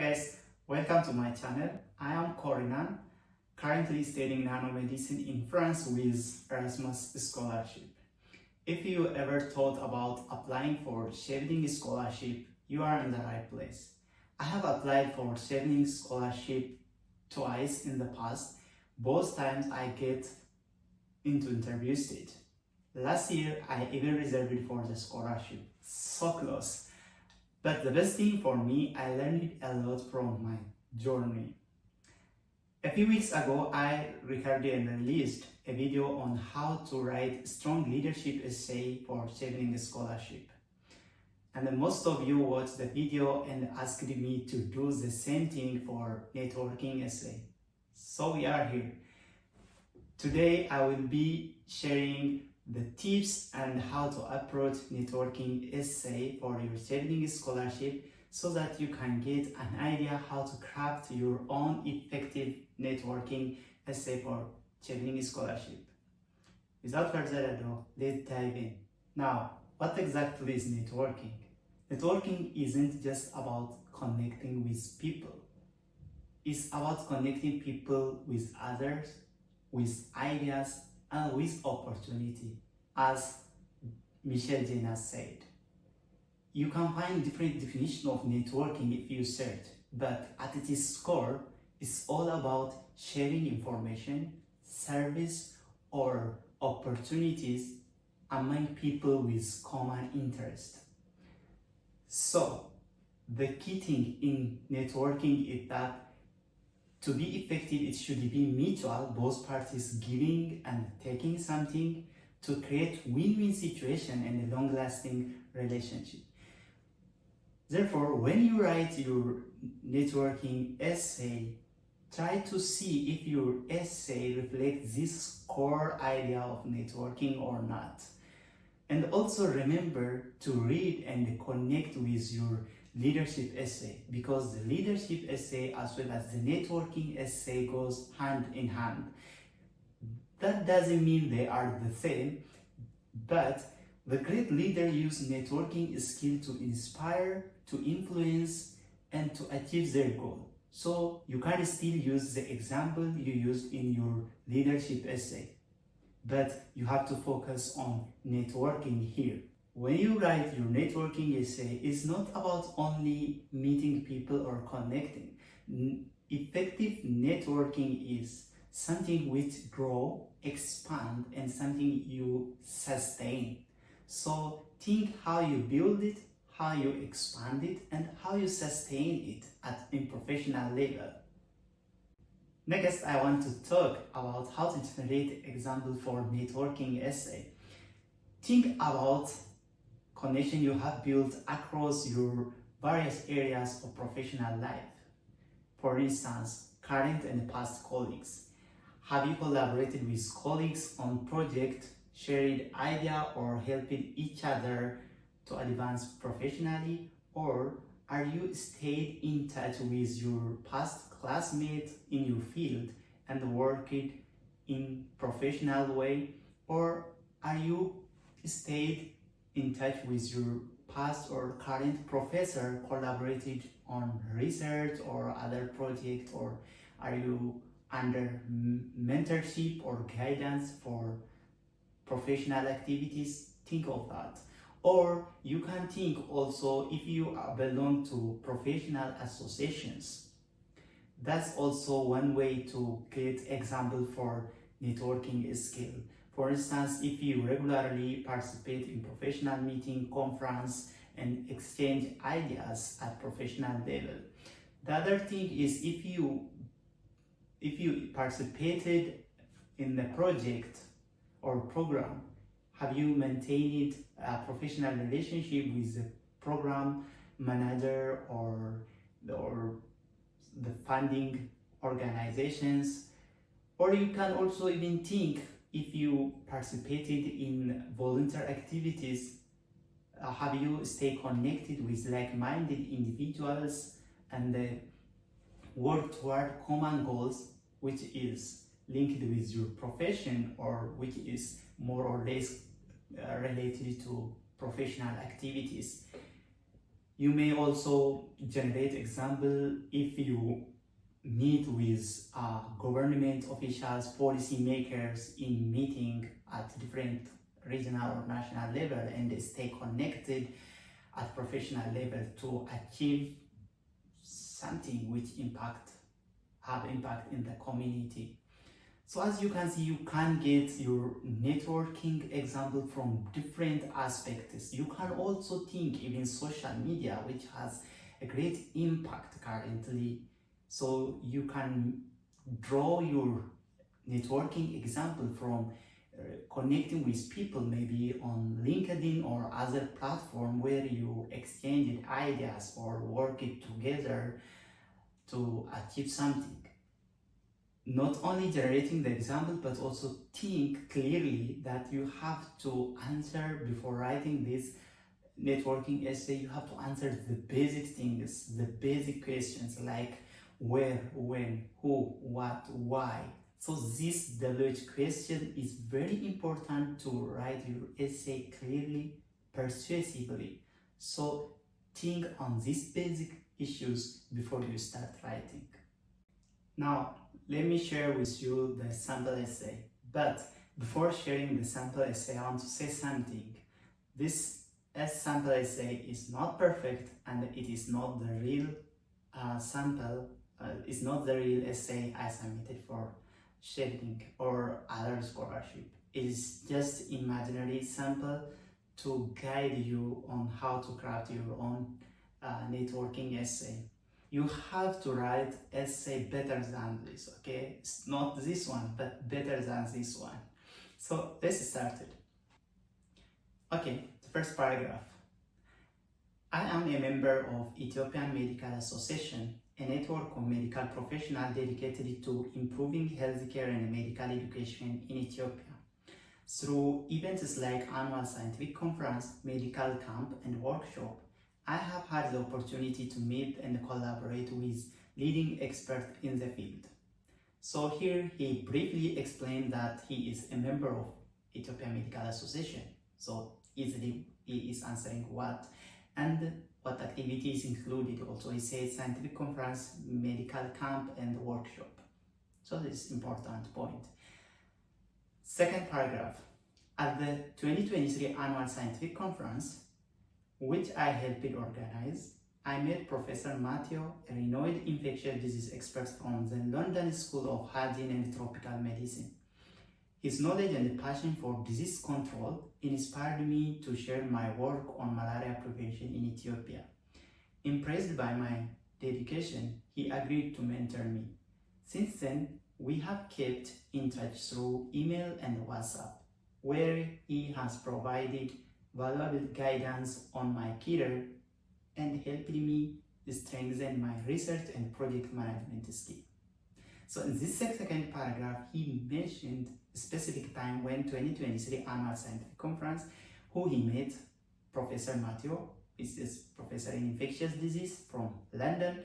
guys, welcome to my channel. I am Corinan, currently studying nanomedicine in France with Erasmus scholarship. If you ever thought about applying for Chevening scholarship, you are in the right place. I have applied for Chevening scholarship twice in the past. Both times I get into interview stage. Last year I even reserved for the scholarship. So close. But the best thing for me, I learned a lot from my journey. A few weeks ago, I recorded and released a video on how to write strong leadership essay for Chevening scholarship. And then most of you watched the video and asked me to do the same thing for networking essay. So we are here. Today, I will be sharing the tips and how to approach networking essay for your Chevening scholarship so that you can get an idea how to craft your own effective networking essay for Chevening scholarship. Without further ado, let's dive in. Now, what exactly is networking? Networking isn't just about connecting with people. It's about connecting people with others, with ideas, and with opportunity, as Michel Jonas said. You can find different definitions of networking if you search, but at its core, it's all about sharing information, service, or opportunities among people with common interest. So, the key thing in networking is that to be effective, it should be mutual, both parties giving and taking something to create win-win situation and a long-lasting relationship. Therefore, when you write your networking essay, try to see if your essay reflects this core idea of networking or not. And also remember to read and connect with your leadership essay, because the leadership essay as well as the networking essay goes hand in hand. That doesn't mean they are the same, but the great leader uses networking skill to inspire, to influence, and to achieve their goal. So you can still use the example you used in your leadership essay, but you have to focus on networking here. When you write your networking essay, it's not about only meeting people or connecting. Effective networking is something which grow, expand, and something you sustain. So think how you build it, how you expand it, and how you sustain it in professional level. Next, I want to talk about how to generate example for networking essay. Think about connection you have built across your various areas of professional life. For instance, current and past colleagues. Have you collaborated with colleagues on project, shared idea, or helping each other to advance professionally? Or are you stayed in touch with your past classmates in your field and worked in professional way? Or are you stayed in touch with your past or current professor, collaborated on research or other project, or are you under mentorship or guidance for professional activities? Think of that. Or you can think also if you belong to professional associations. That's also one way to get example for networking skill. For instance, if you regularly participate in professional meeting, conference, and exchange ideas at professional level. The other thing is if you participated in the project or program, have you maintained a professional relationship with the program manager or the funding organizations? Or you can also even think if you participated in volunteer activities, have you stayed connected with like-minded individuals and work toward common goals, which is linked with your profession or which is more or less related to professional activities. You may also generate example if you meet with government officials, policy makers in meeting at different regional or national level, and stay connected at professional level to achieve something which have impact in the community. So as you can see, you can get your networking example from different aspects. You can also think even social media, which has a great impact currently. So you can draw your networking example from connecting with people maybe on LinkedIn or other platform where you exchanged ideas or worked together to achieve something. Not only generating the example, but also think clearly that you have to answer before writing this networking essay. You have to answer the basic things, the basic questions like where, when, who, what, why. So this WH question is very important to write your essay clearly, persuasively. So think on these basic issues before you start writing. Now, let me share with you the sample essay. But before sharing the sample essay, I want to say something. This sample essay is not perfect, and it is not the real sample, it's not the real essay I submitted for Chevening or other scholarship. It is just imaginary sample to guide you on how to craft your own networking essay. You have to write essay better than this, okay? It's not this one, but better than this one. So let's start it. Okay, the first paragraph. I am a member of Ethiopian Medical Association, a network of medical professionals dedicated to improving healthcare and medical education in Ethiopia. Through events like annual scientific conference, medical camp, and workshop, I have had the opportunity to meet and collaborate with leading experts in the field. So here he briefly explained that he is a member of Ethiopian Medical Association. So easily he is answering what and what activities included. Also he says scientific conference, medical camp, and workshop. So this is important point. Second paragraph. At the 2023 annual scientific conference, which I helped organize, I met Professor Matteo, a renowned infectious disease expert from the London School of Hygiene and Tropical Medicine. His knowledge and passion for disease control inspired me to share my work on malaria prevention in Ethiopia. Impressed by my dedication, he agreed to mentor me. Since then, we have kept in touch through email and WhatsApp, where he has provided valuable guidance on my career and helped me strengthen my research and project management skills. So in this second paragraph, he mentioned a specific time when 2023 annual scientific conference, who he met, Professor Matteo, is professor in infectious disease from London,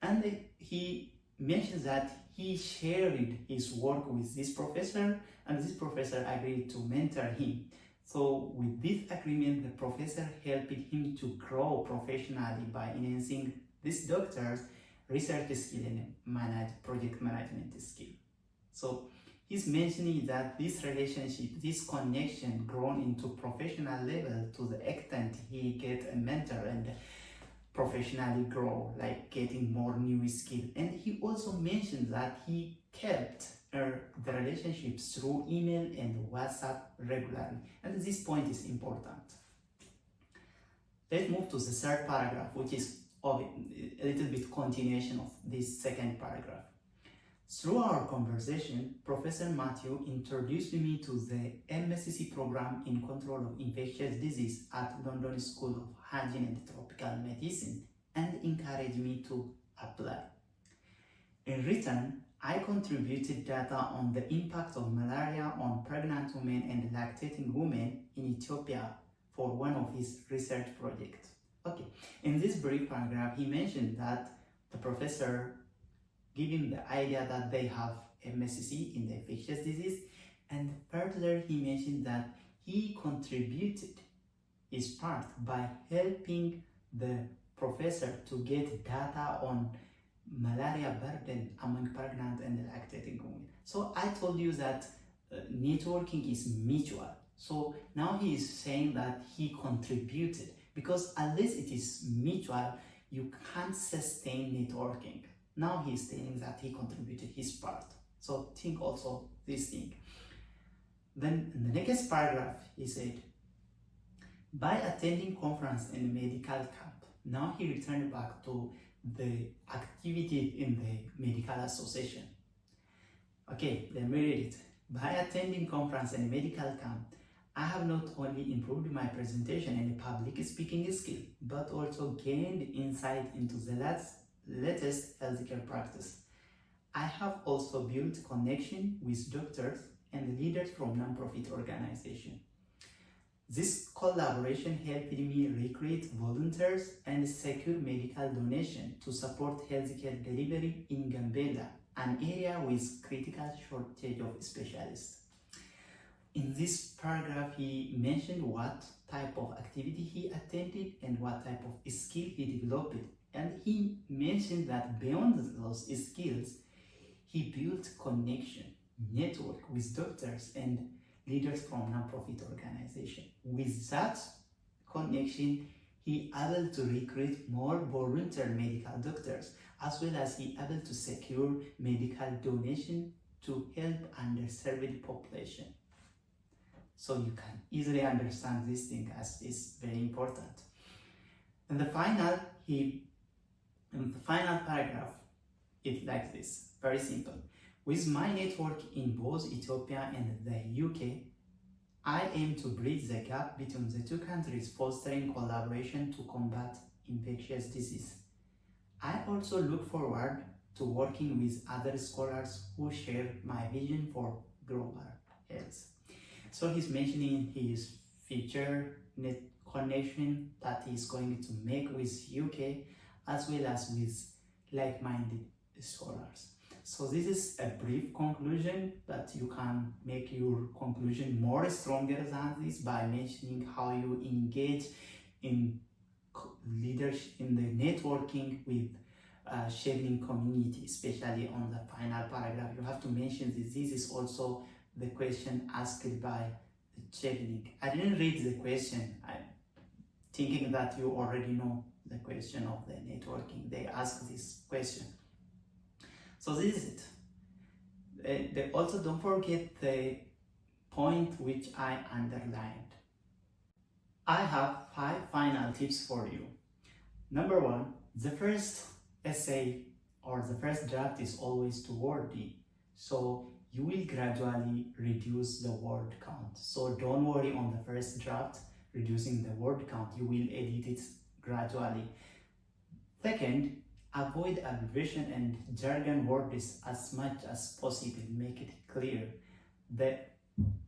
and he mentions that he shared his work with this professor, and this professor agreed to mentor him. So with this agreement, the professor helped him to grow professionally by enhancing this doctor's research skill and project management skill. So he's mentioning that this relationship, this connection grown into professional level to the extent he get a mentor and professionally grow, like getting more new skill. And he also mentioned that he kept the relationships through email and WhatsApp regularly. And this point is important. Let's move to the third paragraph, which is a little bit continuation of this second paragraph. Through our conversation, Professor Matthew introduced me to the MSc program in control of infectious disease at London School of Hygiene and Tropical Medicine and encouraged me to apply. In return, I contributed data on the impact of malaria on pregnant women and lactating women in Ethiopia for one of his research projects. Okay, in this brief paragraph, he mentioned that the professor gave him the idea that they have MSc in the infectious disease, and further he mentioned that he contributed his part by helping the professor to get data on malaria burden among pregnant and lactating women. So I told you that networking is mutual. So now he is saying that he contributed, because unless it is mutual, you can't sustain networking. Now he is saying that he contributed his part. So think also this thing. Then in the next paragraph, he said, by attending conference and medical camp, now he returned back to the activity in the medical association. Okay, let me read it. By attending conference and medical camp, I have not only improved my presentation and public speaking skill, but also gained insight into the latest healthcare practice. I have also built connection with doctors and leaders from non-profit organizations. This collaboration helped me recruit volunteers and secure medical donation to support healthcare delivery in Gambela, an area with critical shortage of specialists. In this paragraph, he mentioned what type of activity he attended and what type of skill he developed. And he mentioned that beyond those skills, he built connection, network with doctors and leaders from non-profit organizations. With that connection, he able to recruit more volunteer medical doctors, as well as he able to secure medical donation to help underserved population. So you can easily understand this thing as is very important. And the final paragraph, it's like this, very simple. With my network in both Ethiopia and the UK, I aim to bridge the gap between the two countries, fostering collaboration to combat infectious disease. I also look forward to working with other scholars who share my vision for global health. So he's mentioning his future net connection that he's going to make with UK as well as with like-minded scholars. So this is a brief conclusion, but you can make your conclusion more stronger than this by mentioning how you engage in leadership, in the networking with Chevening community, especially on the final paragraph. You have to mention this. This is also the question asked by Chevening. I didn't read the question. I'm thinking that you already know the question of the networking. They asked this question. So this is it. They also don't forget the point which I underlined. I have 5 final tips for you. Number 1, the first essay or the first draft is always too wordy. So you will gradually reduce the word count. So don't worry on the first draft, reducing the word count. You will edit it gradually. Second, avoid abbreviation and jargon words as much as possible. Make it clear. The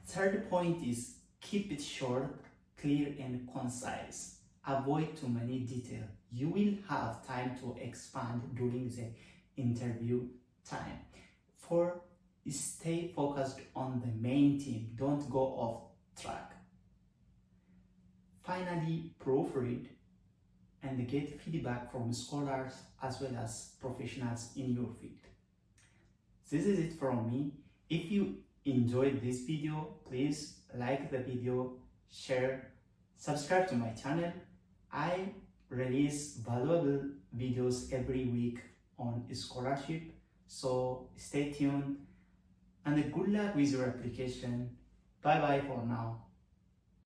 third point is keep it short, clear and concise. Avoid too many details. You will have time to expand during the interview time. 4, stay focused on the main theme. Don't go off track. Finally, proofread and get feedback from scholars as well as professionals in your field. This is it from me. If you enjoyed this video, please like the video, share, subscribe to my channel. I release valuable videos every week on scholarship, so stay tuned and good luck with your application. Bye bye for now.